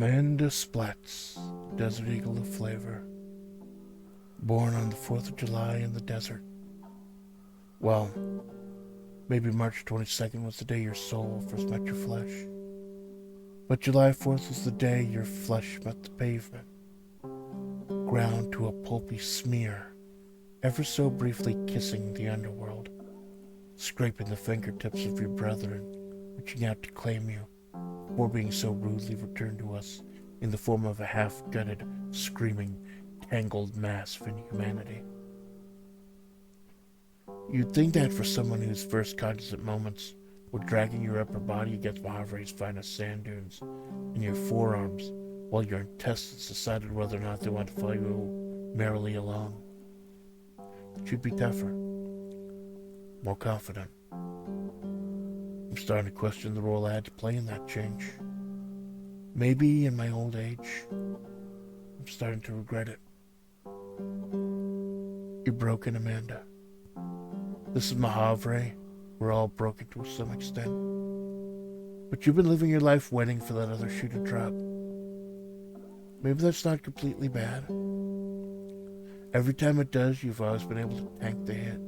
Amanda Splatts, Desert Eagle of FlaVR, born on the 4th of July in the desert. Well, maybe March 22nd was the day your soul first met your flesh. But July 4th was the day your flesh met the pavement, ground to a pulpy smear, ever so briefly kissing the underworld, scraping the fingertips of your brethren, reaching out to claim you, before being so rudely returned to us in the form of a half-gutted, screaming, tangled mass of inhumanity. You'd think that for someone whose first cognizant moments were dragging your upper body against Majavre's finest sand dunes and your forearms while your intestines decided whether or not they want to follow you merrily along. But you'd be tougher, more confident. I'm starting to question the role I had to play in that change. Maybe in my old age, I'm starting to regret it. You're broken, Amanda. This is Majavre. We're all broken to some extent. But you've been living your life waiting for that other shoe to drop. Maybe that's not completely bad. Every time it does, you've always been able to tank the hit.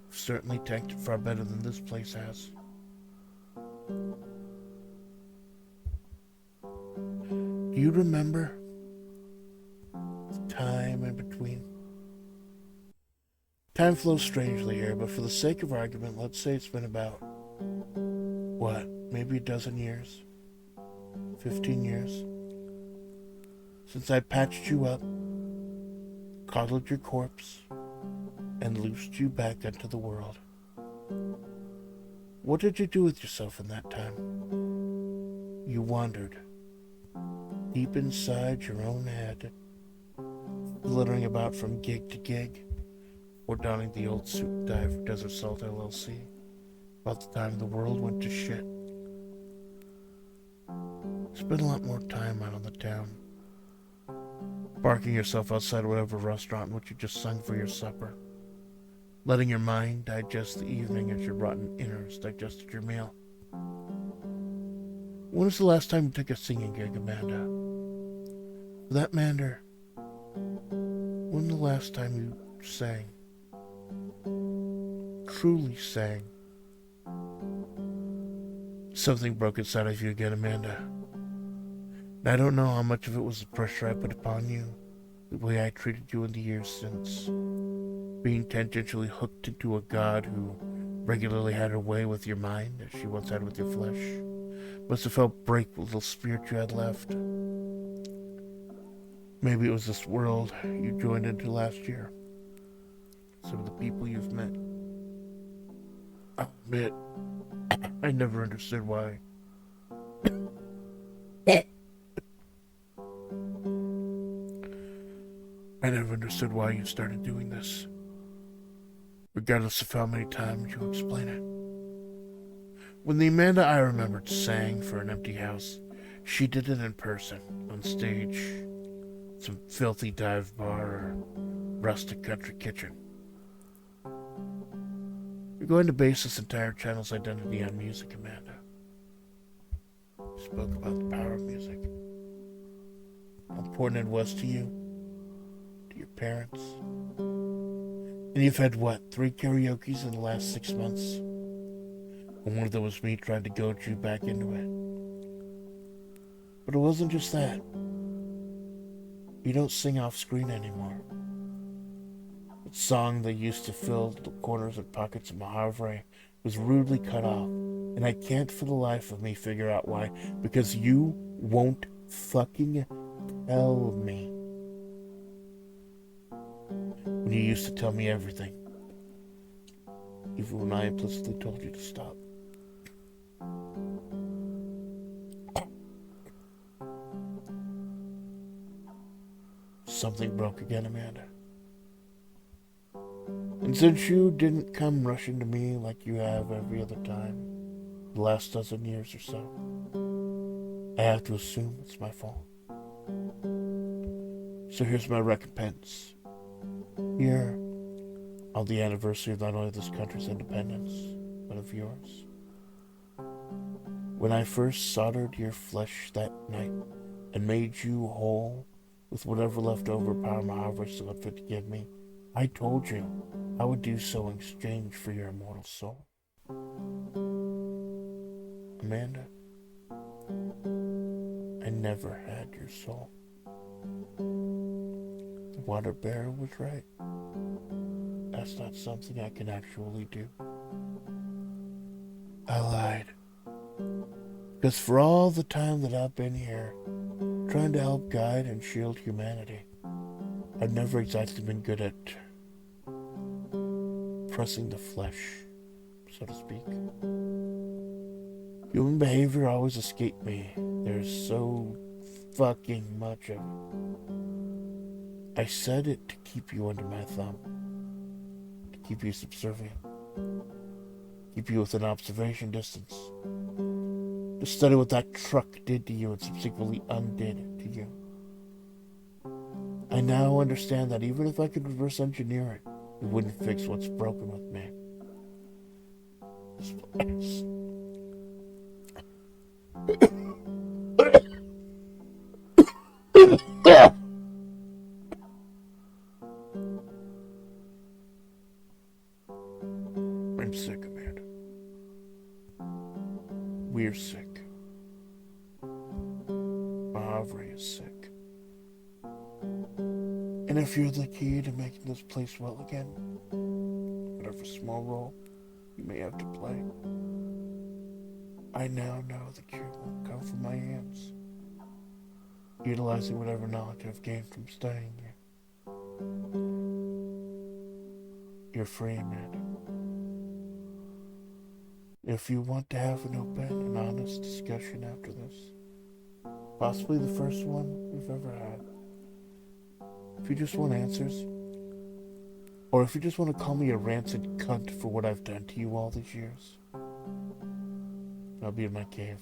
You've certainly tanked it far better than this place has. Do you remember the time in between? Time flows strangely here, but for the sake of argument, let's say it's been about, maybe a dozen years? 15 years? Since I patched you up, coddled your corpse, and loosed you back into the world. What did you do with yourself in that time? You wandered, deep inside your own head, flittering about from gig to gig, or donning the old suit and tie for Desert Salt LLC, about the time the world went to shit. Spent a lot more time out on the town, barking yourself outside whatever restaurant in which you just sung for your supper, letting your mind digest the evening as your rotten innards digested your meal. When was the last time you took a singing gig, Amanda? For that matter, when the last time you sang? Truly sang. Something broke inside of you again, Amanda. And I don't know how much of it was the pressure I put upon you, the way I treated you in the years since, being tangentially hooked into a god who regularly had her way with your mind as she once had with your flesh. Must have felt break the little spirit you had left. Maybe it was this world you joined into last year. Some of the people you've met. I'll admit, I never understood why. I never understood why you started doing this, regardless of how many times you explain it. When the Amanda I remembered sang for an empty house, she did it in person, on stage, some filthy dive bar or rustic country kitchen. You're going to base this entire channel's identity on music, Amanda. You spoke about the power of music. How important it was to you, to your parents. And you've had, 3 karaokes in the last 6 months? And one of them was me trying to goad you back into it. But it wasn't just that. You don't sing off screen anymore. The song that used to fill the corners and pockets of Majavre was rudely cut off, and I can't for the life of me figure out why, because you won't fucking tell me. When you used to tell me everything, even when I implicitly told you to stop. Something broke again, Amanda. And since you didn't come rushing to me like you have every other time, the last dozen years or so, I have to assume it's my fault. So here's my recompense. Here, on the anniversary of not only this country's independence, but of yours. When I first soldered your flesh that night and made you whole with whatever leftover power Majavre still had fit to give me, I told you I would do so in exchange for your immortal soul. Amanda, I never had your soul. The water bearer was right. That's not something I can actually do. I lied. Because for all the time that I've been here, trying to help guide and shield humanity, I've never exactly been good at pressing the flesh, so to speak. Human behavior always escaped me. There's so fucking much of it. I said it to keep you under my thumb, to keep you subservient, keep you within observation distance, to study what that truck did to you and subsequently undid to you. I now understand that even if I could reverse engineer it, it wouldn't fix what's broken with me. Splatts. I'm sick, Amanda. We're sick. Majavre is sick. And if you're the key to making this place well again, whatever small role you may have to play, I now know the cure won't come from my hands. Utilizing whatever knowledge I've gained from studying you. You're free, Amanda. If you want to have an open and honest discussion after this, possibly the first one we've ever had, if you just want answers, or if you just want to call me a rancid cunt for what I've done to you all these years, I'll be in my cave,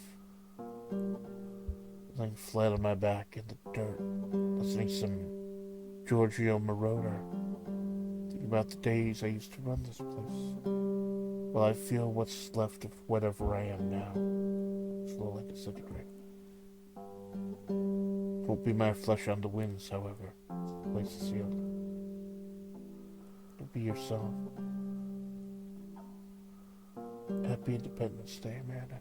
lying flat on my back in the dirt, listening to some Giorgio Moroder, thinking about the days I used to run this place, while I feel what's left of whatever I am now slowly disintegrate. Won't be my flesh on the winds, however. The place is sealed. It'll be yourself. Happy Independence Day, Amanda.